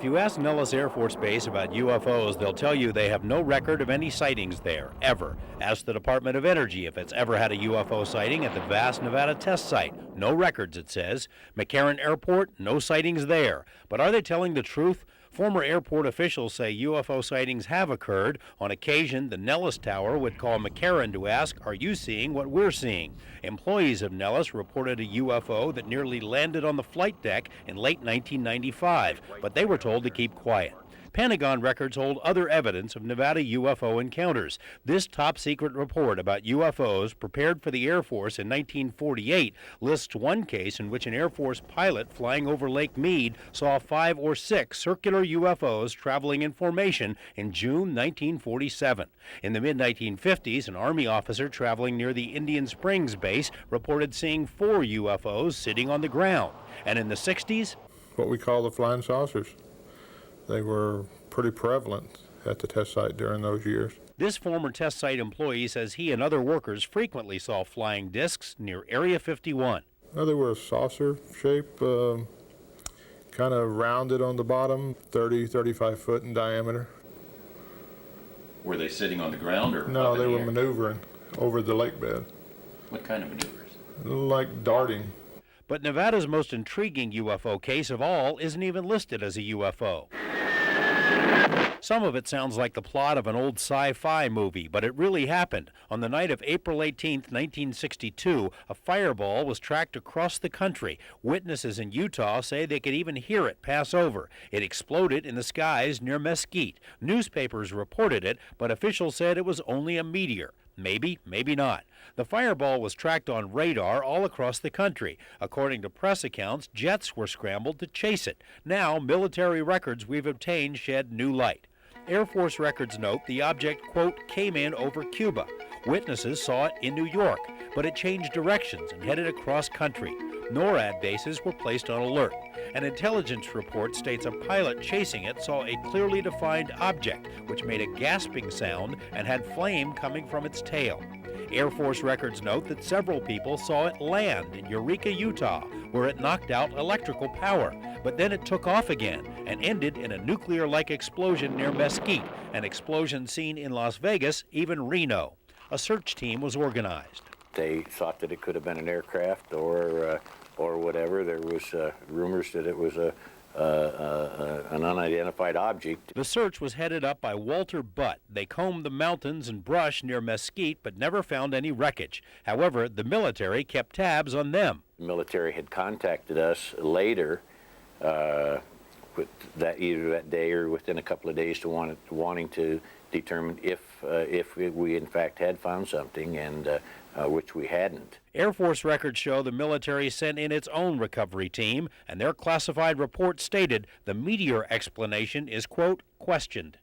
If you ask Nellis Air Force Base about UFOs, they'll tell you they have no record of any sightings there, ever. Ask the Department of Energy if it's ever had a UFO sighting at the vast Nevada test site. No records, it says. McCarran Airport, no sightings there. But are they telling the truth? Former airport officials say UFO sightings have occurred. On occasion, the Nellis Tower would call McCarran to ask, "Are you seeing what we're seeing?" Employees of Nellis reported a UFO that nearly landed on the flight deck in late 1995, but they were told to keep quiet. Pentagon records hold other evidence of Nevada UFO encounters. This top-secret report about UFOs prepared for the Air Force in 1948 lists one case in which an Air Force pilot flying over Lake Mead saw 5 or 6 circular UFOs traveling in formation in June 1947. In the mid-1950s, an Army officer traveling near the Indian Springs base reported seeing 4 UFOs sitting on the ground. And in the 60s, what we call the flying saucers. They were pretty prevalent at the test site during those years. This former test site employee says he and other workers frequently saw flying discs near Area 51. Well, they were a saucer shape, kind of rounded on the bottom, 35 foot in diameter. Were they sitting on the ground or No, they were maneuvering over the lake bed. What kind of maneuvers? Like darting. But Nevada's most intriguing UFO case of all isn't even listed as a UFO. Some of it sounds like the plot of an old sci-fi movie, but it really happened. On the night of April 18, 1962, a fireball was tracked across the country. Witnesses in Utah say they could even hear it pass over. It exploded in the skies near Mesquite. Newspapers reported it, but officials said it was only a meteor. Maybe, maybe not. The fireball was tracked on radar all across the country. According to press accounts, jets were scrambled to chase it. Now, military records we've obtained shed new light. Air Force records note the object, quote, came in over Cuba. Witnesses saw it in New York, but it changed directions and headed across country. NORAD bases were placed on alert. An intelligence report states a pilot chasing it saw a clearly defined object, which made a gasping sound and had flame coming from its tail. Air Force records note that several people saw it land in Eureka, Utah, where it knocked out electrical power. But then it took off again and ended in a nuclear-like explosion near Mesquite, an explosion seen in Las Vegas, even Reno. A search team was organized. They thought that it could have been an aircraft or whatever. There was rumors that it was an unidentified object. The search was headed up by Walter Butt. They combed the mountains and brush near Mesquite, but never found any wreckage. However, the military kept tabs on them. The military had contacted us later, with that either that day or within a couple of days, to wanting to determine if we in fact had found something, and which we hadn't. Air Force records show the military sent in its own recovery team, and their classified report stated the meteor explanation is, quote, questioned.